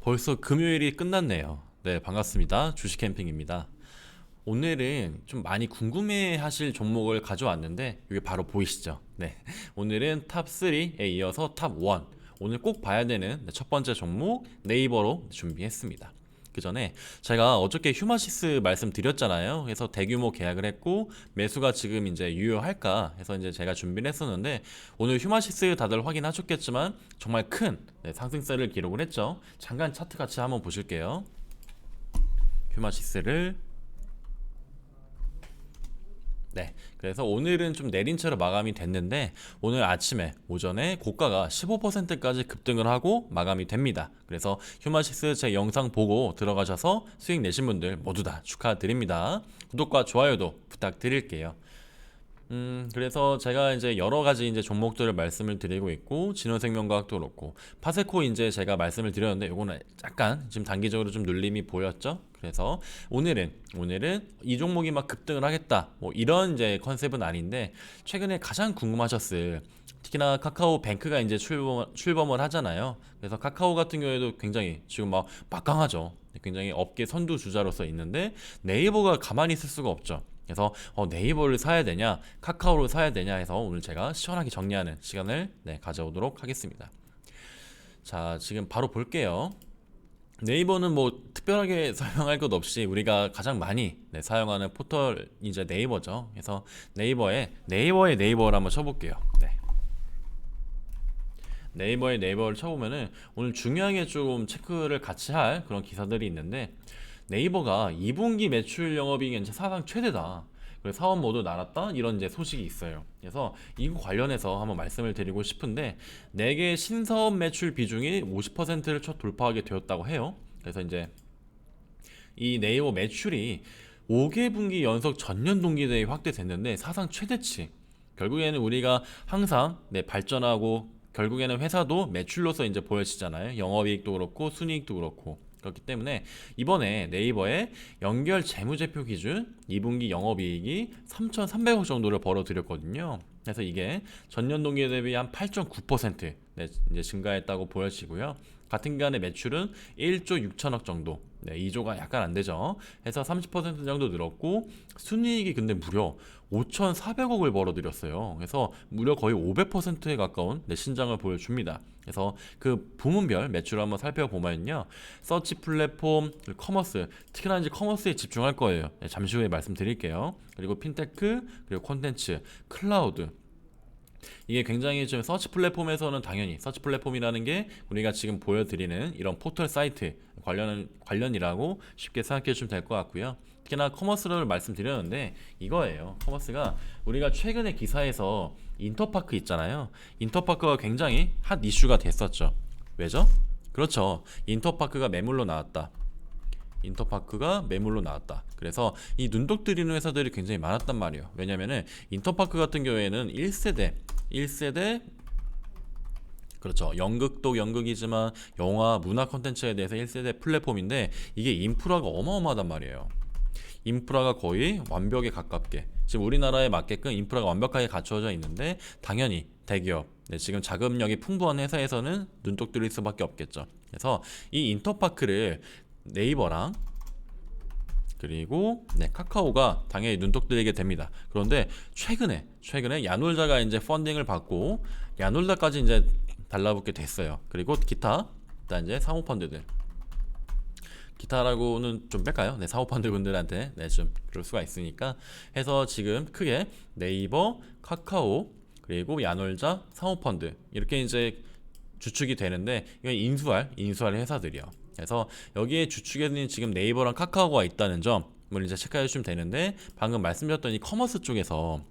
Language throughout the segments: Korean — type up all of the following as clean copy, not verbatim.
벌써 금요일이 끝났네요. 네, 반갑습니다. 주식 캠핑입니다. 오늘은 좀 많이 궁금해 하실 종목을 가져왔는데, 이게 바로 보이시죠? 네. 오늘은 탑3에 이어서 탑1. 오늘 꼭 봐야 되는 첫 번째 종목 네이버로 준비했습니다. 그 전에 제가 어저께 휴마시스 말씀드렸잖아요. 그래서 대규모 계약을 했고 매수가 지금 이제 유효할까 해서 이제 제가 준비를 했었는데, 오늘 휴마시스 다들 확인하셨겠지만 정말 큰 상승세를 기록을 했죠. 잠깐 차트 같이 한번 보실게요. 휴마시스를 네, 그래서 오늘은 좀 내린 채로 마감이 됐는데, 오늘 아침에 오전에 고가가 15%까지 급등을 하고 마감이 됩니다. 그래서 휴마시스 제 영상 보고 들어가셔서 수익 내신 분들 모두 다 축하드립니다. 구독과 좋아요도 부탁드릴게요. 그래서 제가 이제 여러 가지 이제 종목들을 말씀을 드리고 있고, 진원생명과학도 그렇고, 파세코 이제 제가 말씀을 드렸는데, 요거는 약간 지금 단기적으로 좀 눌림이 보였죠. 그래서 오늘은 이 종목이 막 급등을 하겠다, 뭐 이런 이제 컨셉은 아닌데, 최근에 가장 궁금하셨을, 특히나 카카오 뱅크가 이제 출범을 하잖아요. 그래서 카카오 같은 경우에도 굉장히 지금 막 막강하죠. 굉장히 업계 선두 주자로서 있는데, 네이버가 가만히 있을 수가 없죠. 그래서 네이버를 사야 되냐 카카오를 사야 되냐 해서 오늘 제가 시원하게 정리하는 시간을 가져오도록 하겠습니다. 자, 지금 바로 볼게요. 네이버는 뭐 특별하게 설명할 것 없이 우리가 가장 많이 사용하는 포털 이제 네이버죠. 그래서 네이버의 네이버를 한번 쳐볼게요. 네. 네이버의 네이버를 쳐보면은 오늘 중요하게 좀 체크를 같이 할 그런 기사들이 있는데, 네이버가 2분기 매출 영업이익이 이제 사상 최대다. 그래서 사업 모두 날았다 이런 이제 소식이 있어요. 그래서 이거 관련해서 한번 말씀을 드리고 싶은데, 4개 신사업 매출 비중이 50%를 첫 돌파하게 되었다고 해요. 그래서 이제 이 네이버 매출이 5개 분기 연속 전년 동기 대비 확대됐는데 사상 최대치. 결국에는 우리가 항상 발전하고, 결국에는 회사도 매출로서 이제 보여지잖아요. 영업이익도 그렇고 순이익도 그렇고. 그렇기 때문에 이번에 네이버의 연결 재무제표 기준 2분기 영업이익이 3,300억 정도를 벌어들였거든요. 그래서 이게 전년 동기 대비 한 8.9% 이제 증가했다고 보여지고요. 같은 기간의 매출은 1조 6천억 정도, 2조가 약간 안 되죠. 해서 30% 정도 늘었고, 순이익이 근데 무려 5,400억을 벌어들였어요. 그래서 무려 거의 500%에 가까운 신장을 보여줍니다. 그래서 그 부문별 매출을 한번 살펴보면요, 서치 플랫폼, 커머스, 특히나 이제 커머스에 집중할 거예요. 잠시 후에 말씀드릴게요. 그리고 핀테크, 그리고 콘텐츠, 클라우드, 이게 굉장히 좀 서치 플랫폼에서는 당연히 서치 플랫폼이라는 게 우리가 지금 보여드리는 이런 포털 사이트 관련이라고 쉽게 생각해 주시면 될 것 같고요. 특히나 커머스를 말씀드렸는데 이거예요. 커머스가 우리가 최근에 기사에서 인터파크 있잖아요. 인터파크가 굉장히 핫 이슈가 됐었죠. 왜죠? 그렇죠. 인터파크가 매물로 나왔다. 인터파크가 매물로 나왔다. 그래서 이 눈독 들이는 회사들이 굉장히 많았단 말이에요. 왜냐면은 인터파크 같은 경우에는 1세대, 그렇죠. 연극도 연극이지만 영화, 문화 콘텐츠에 대해서 1세대 플랫폼인데, 이게 인프라가 어마어마하단 말이에요. 인프라가 거의 완벽에 가깝게, 지금 우리나라에 맞게끔 인프라가 완벽하게 갖춰져 있는데, 당연히 대기업, 지금 자금력이 풍부한 회사에서는 눈독 들일 수밖에 없겠죠. 그래서 이 인터파크를 네이버랑 그리고 카카오가 당연히 눈독 들이게 됩니다. 그런데 최근에 야놀자가 이제 펀딩을 받고 야놀자까지 이제 달라붙게 됐어요. 그리고 기타 일단 이제 사모펀드들, 기타라고는 좀 뺄까요? 사모펀드 분들한테 좀 그럴 수가 있으니까 해서 지금 크게 네이버, 카카오, 그리고 야놀자, 사모펀드 이렇게 이제 주축이 되는데, 이건 인수할 회사들이요. 그래서 여기에 주축에는 지금 네이버랑 카카오가 있다는 점을 이제 체크해 주시면 되는데, 방금 말씀드렸던 이 커머스 쪽에서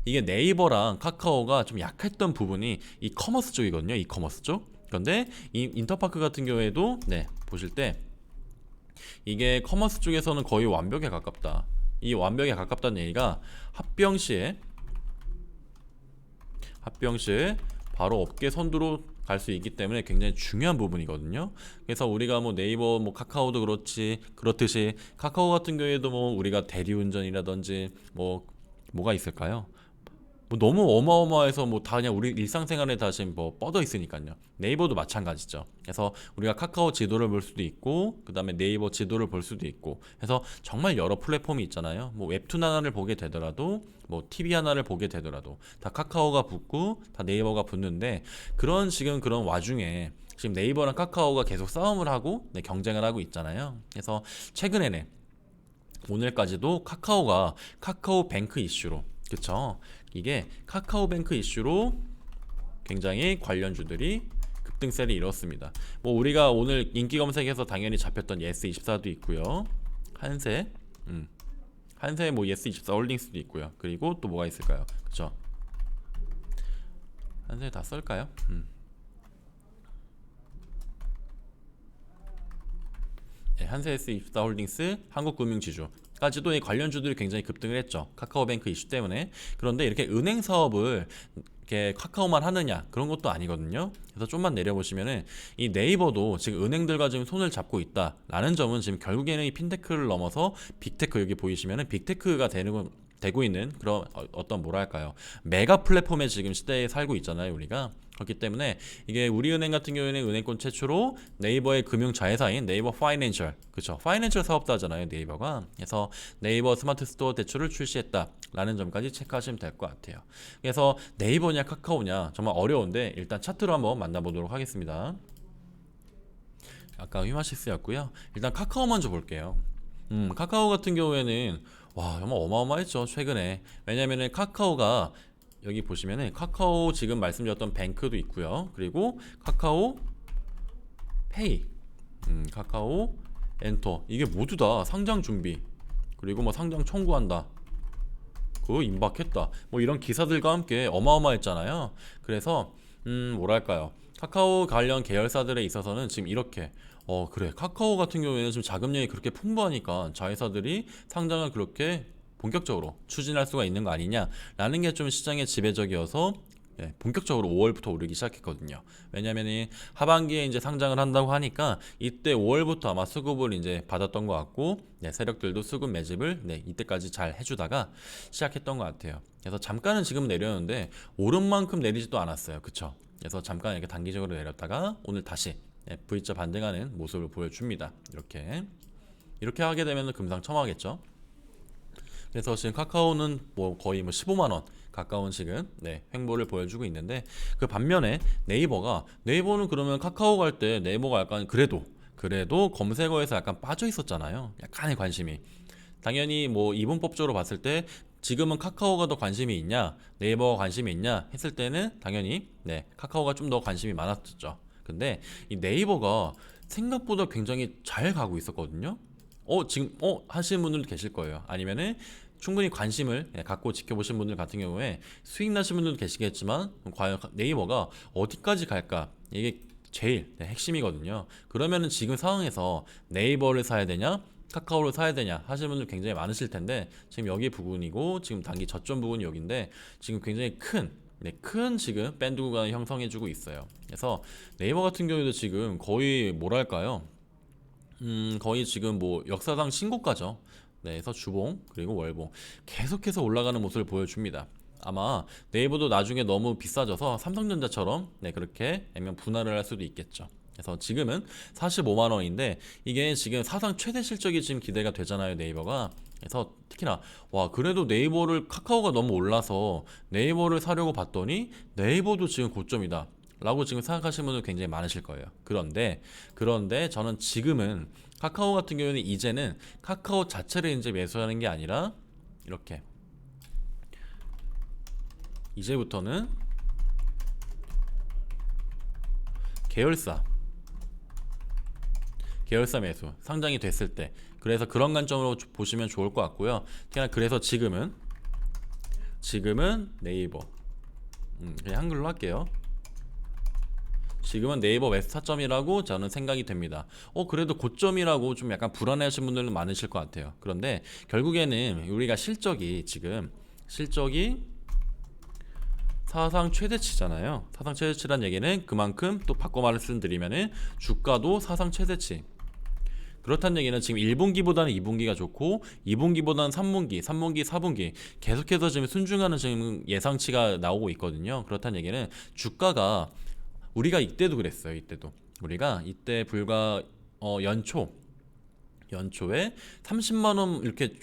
이게 네이버랑 카카오가 좀 약했던 부분이 이 커머스 쪽이거든요. 이 커머스 쪽. 그런데 이 인터파크 같은 경우에도 보실 때 이게 커머스 쪽에서는 거의 완벽에 가깝다. 이 완벽에 가깝다는 얘기가 합병시에 바로 업계 선두로 갈 수 있기 때문에 굉장히 중요한 부분이거든요. 그래서 우리가 뭐 네이버, 뭐 카카오도 그렇듯이 카카오 같은 경우에도 뭐 우리가 대리운전이라든지 뭐가 있을까요? 뭐 너무 어마어마해서 뭐 다 그냥 우리 일상생활에 다 지금 뭐 뻗어 있으니까요. 네이버도 마찬가지죠. 그래서 우리가 카카오 지도를 볼 수도 있고, 그 다음에 네이버 지도를 볼 수도 있고, 해서 정말 여러 플랫폼이 있잖아요. 뭐 웹툰 하나를 보게 되더라도, 뭐 TV 하나를 보게 되더라도 다 카카오가 붙고 다 네이버가 붙는데, 그런 지금 그런 와중에 지금 네이버랑 카카오가 계속 싸움을 하고, 네, 경쟁을 하고 있잖아요. 그래서 최근에는 오늘까지도 카카오가 카카오뱅크 이슈로, 그쵸? 이게 카카오뱅크 이슈로 굉장히 관련주들이 급등세를 이뤘습니다. 뭐 우리가 오늘 인기 검색에서 당연히 잡혔던 예스24도 있고요. 한세, 한세 뭐 예스24 홀딩스도 있고요. 그리고 또 뭐가 있을까요? 그쵸? 한세 다 쓸까요? 네, 한세S24 홀딩스, 한국금융지주까지도 이 관련주들이 굉장히 급등을 했죠. 카카오뱅크 이슈 때문에. 그런데 이렇게 은행 사업을 이렇게 카카오만 하느냐 그런 것도 아니거든요. 그래서 좀만 내려보시면은 이 네이버도 지금 은행들과 지금 손을 잡고 있다라는 점은 지금 결국에는 이 핀테크를 넘어서 빅테크, 여기 보이시면은 빅테크가 되고 있는 그런 어떤 뭐랄까요, 메가 플랫폼의 지금 시대에 살고 있잖아요 우리가. 그렇기 때문에 이게 우리은행 같은 경우에는 은행권 최초로 네이버의 금융 자회사인 네이버 파이낸셜, 그쵸, 파이낸셜 사업도 하잖아요 네이버가. 그래서 네이버 스마트 스토어 대출을 출시했다라는 점까지 체크하시면 될 것 같아요. 그래서 네이버냐 카카오냐 정말 어려운데 일단 차트로 한번 만나보도록 하겠습니다. 아까 휘마시스였고요. 일단 카카오 먼저 볼게요. 카카오 같은 경우에는 와 정말 어마어마했죠 최근에. 왜냐면은 카카오가 여기 보시면은 카카오 지금 말씀드렸던 뱅크도 있고요. 그리고 카카오 페이, 카카오 엔터, 이게 모두 다 상장 준비, 그리고 뭐 상장 청구한다, 그거 임박했다, 뭐 이런 기사들과 함께 어마어마했잖아요. 그래서 뭐랄까요, 카카오 관련 계열사들에 있어서는 지금 이렇게 그래 카카오 같은 경우에는 지금 자금력이 그렇게 풍부하니까 자회사들이 상장을 그렇게 본격적으로 추진할 수가 있는 거 아니냐라는 게 좀 시장의 지배적이어서 본격적으로 5월부터 오르기 시작했거든요. 왜냐면은 하반기에 이제 상장을 한다고 하니까 이때 5월부터 아마 수급을 이제 받았던 것 같고, 세력들도 수급 매집을 이때까지 잘 해주다가 시작했던 것 같아요. 그래서 잠깐은 지금 내렸는데 오른 만큼 내리지도 않았어요. 그쵸? 그래서 잠깐 이렇게 단기적으로 내렸다가 오늘 다시 V자 반등하는 모습을 보여줍니다. 이렇게 하게 되면 금상첨화겠죠. 그래서 지금 카카오는 뭐 거의 뭐 15만 원 가까운 지금 횡보를 보여주고 있는데, 그 반면에 네이버는 그러면 카카오 갈 때 네이버가 약간 그래도 검색어에서 약간 빠져 있었잖아요. 약간의 관심이. 당연히 뭐 이분법적으로 봤을 때 지금은 카카오가 더 관심이 있냐 네이버가 관심이 있냐 했을 때는 당연히 카카오가 좀 더 관심이 많았었죠. 근데 이 네이버가 생각보다 굉장히 잘 가고 있었거든요. 지금 하시는 분들도 계실 거예요. 아니면은 충분히 관심을 갖고 지켜보신 분들 같은 경우에 수익 나신 분들도 계시겠지만, 과연 네이버가 어디까지 갈까, 이게 제일 핵심이거든요. 그러면은 지금 상황에서 네이버를 사야 되냐 카카오를 사야 되냐 하시는 분들 굉장히 많으실 텐데, 지금 여기 부분이고 지금 단기 저점 부분이 여기인데 지금 굉장히 큰 지금 밴드 구간을 형성해주고 있어요. 그래서 네이버 같은 경우에도 지금 거의 뭐랄까요, 거의 지금 뭐 역사상 신고가죠. 그래서 주봉 그리고 월봉 계속해서 올라가는 모습을 보여줍니다. 아마 네이버도 나중에 너무 비싸져서 삼성전자처럼 그렇게 애면 분할을 할 수도 있겠죠. 그래서 지금은 45만 원인데 이게 지금 사상 최대 실적이 지금 기대가 되잖아요 네이버가. 그래서 특히나 그래도 네이버를 카카오가 너무 올라서 네이버를 사려고 봤더니 네이버도 지금 고점이다 라고 지금 생각하시는 분들 굉장히 많으실 거예요. 그런데 저는 지금은 카카오 같은 경우는 이제는 카카오 자체를 이제 매수하는 게 아니라 이렇게 이제부터는 계열사 매수 상장이 됐을 때, 그래서 그런 관점으로 보시면 좋을 것 같고요. 그래서 지금은 네이버, 그냥 한글로 할게요. 지금은 네이버 매수 타점이라고 저는 생각이 됩니다. 그래도 고점이라고 좀 약간 불안해하시는 분들은 많으실 것 같아요. 그런데 결국에는 우리가 실적이 사상 최대치잖아요. 사상 최대치란 얘기는 그만큼 또 바꿔 말씀드리면은 주가도 사상 최대치. 그렇다는 얘기는 지금 1분기보다는 2분기가 좋고 2분기보다는 3분기, 3분기, 4분기 계속해서 지금 순증하는 지금 예상치가 나오고 있거든요. 그렇다는 얘기는 주가가 우리가 이때도 그랬어요. 이때도 우리가 이때 불과 연초에 30만 원 이렇게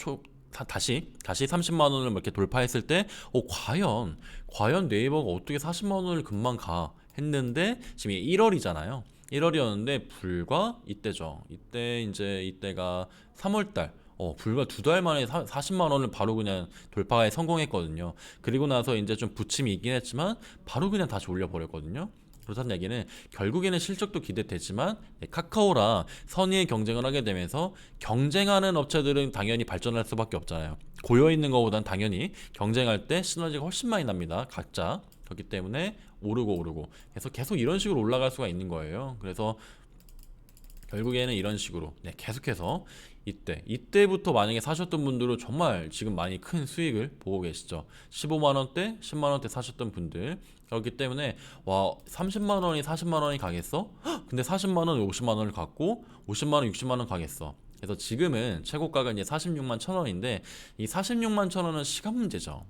다시 30만 원을 이렇게 돌파했을 때 과연 네이버가 어떻게 40만 원을 금방 가 했는데 지금 1월이잖아요. 1월이었는데 불과 이때죠. 이때가 3월 달. 불과 2달 만에 40만 원을 바로 그냥 돌파에 성공했거든요. 그리고 나서 이제 좀 부침이 있긴 했지만 바로 그냥 다시 올려버렸거든요. 그렇다는 얘기는 결국에는 실적도 기대되지만 카카오랑 선의의 경쟁을 하게 되면서 경쟁하는 업체들은 당연히 발전할 수밖에 없잖아요. 고여 있는 것보단 당연히 경쟁할 때 시너지가 훨씬 많이 납니다. 각자. 그렇기 때문에 오르고 그래서 계속 이런 식으로 올라갈 수가 있는 거예요. 그래서 결국에는 이런 식으로 계속해서 이때부터 만약에 사셨던 분들은 정말 지금 많이 큰 수익을 보고 계시죠. 15만 원대, 10만 원대 사셨던 분들. 그렇기 때문에 와 30만 원이 40만 원이 가겠어? 근데 40만 원 50만 원을 갖고 50만 원 60만 원 가겠어. 그래서 지금은 최고가가 이제 46만 천 원인데 이 46만 천 원은 시간 문제죠.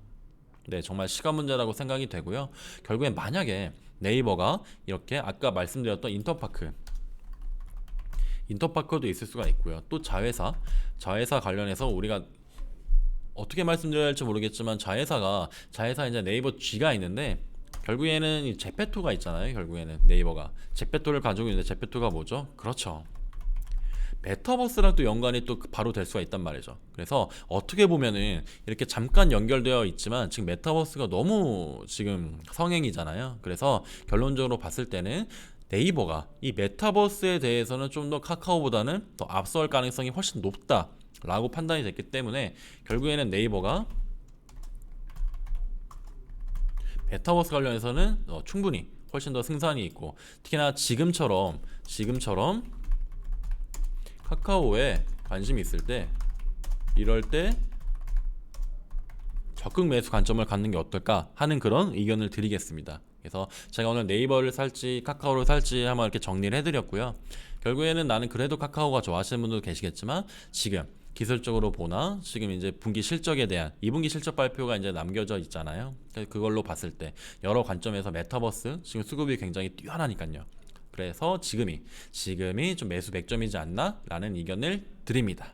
네, 정말 시간 문제라고 생각이 되고요. 결국엔 만약에 네이버가 이렇게 아까 말씀드렸던 인터파크도 있을 수가 있고요. 또 자회사 관련해서 우리가 어떻게 말씀드려야 할지 모르겠지만 자회사 이제 네이버 G가 있는데 결국에는 이 제페토가 있잖아요. 결국에는 네이버가 제페토를 가지고 있는데 제페토가 뭐죠? 그렇죠. 메타버스랑 또 연관이 또 바로 될 수가 있단 말이죠. 그래서 어떻게 보면은 이렇게 잠깐 연결되어 있지만 지금 메타버스가 너무 지금 성행이잖아요. 그래서 결론적으로 봤을 때는 네이버가 이 메타버스에 대해서는 좀 더 카카오보다는 더 앞설 가능성이 훨씬 높다라고 판단이 됐기 때문에 결국에는 네이버가 메타버스 관련해서는 충분히 훨씬 더 승산이 있고 특히나 지금처럼 카카오에 관심이 있을 때 이럴 때 적극 매수 관점을 갖는 게 어떨까 하는 그런 의견을 드리겠습니다. 그래서 제가 오늘 네이버를 살지 카카오를 살지 한번 이렇게 정리를 해드렸고요. 결국에는 나는 그래도 카카오가 좋아하시는 분도 계시겠지만 지금 기술적으로 보나 지금 이제 분기 실적에 대한 2분기 실적 발표가 이제 남겨져 있잖아요. 그걸로 봤을 때 여러 관점에서 메타버스 지금 수급이 굉장히 뛰어나니까요. 그래서 지금이 좀 매수 맥점이지 않나 라는 의견을 드립니다.